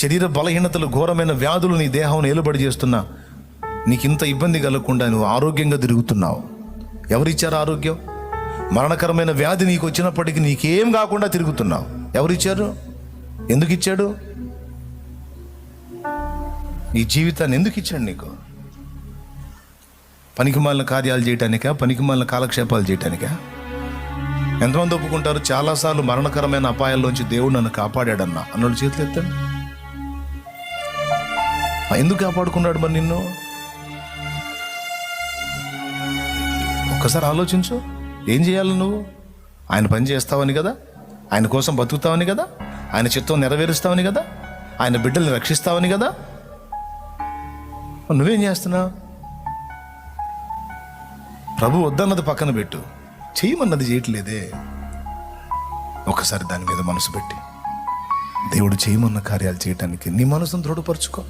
శరీర బలహీనతలు, ఘోరమైన వ్యాధులు నీ దేహం ఏలుబడి చేస్తున్నా నీకు ఇంత ఇబ్బంది కలగకుండా నువ్వు ఆరోగ్యంగా తిరుగుతున్నావు. ఎవరిచ్చారు ఆరోగ్యం? మరణకరమైన వ్యాధి నీకు వచ్చినప్పటికీ నీకేం కాకుండా తిరుగుతున్నావు. ఎవరిచ్చారు? ఎందుకు ఇచ్చాడు? ఈ జీవితాన్ని ఎందుకు ఇచ్చాడు నీకు? పనికిమాలిన కార్యాలు చేయటానికా? పనికిమాలిన కాలక్షేపాలు చేయటానికా? ఎంతమంది ఒప్పుకుంటారు చాలాసార్లు మరణకరమైన అపాయాల్లోంచి దేవుడు నన్ను కాపాడాడన్నా అన్నోళ్ళు చేతులు ఎత్తండి. ఎందుకు కాపాడుకున్నాడు మరి నిన్ను? ఒక్కసారి ఆలోచించు. ఏం చేయాలి నువ్వు? ఆయన పని చేస్తావని కదా, ఆయన కోసం బతుకుతావని కదా, ఆయన చిత్తం నెరవేరుస్తావని కదా, ఆయన బిడ్డల్ని రక్షిస్తావని కదా. నువ్వేం చేస్తున్నావు? ప్రభు వద్దన్నది పక్కన పెట్టు, చేయమన్నది చేయట్లేదే. ఒకసారి దాని మీద మనసు పెట్టి దేవుడు చేయమన్న కార్యాలు చేయటానికి నీ మనసును దృఢపరచుకో.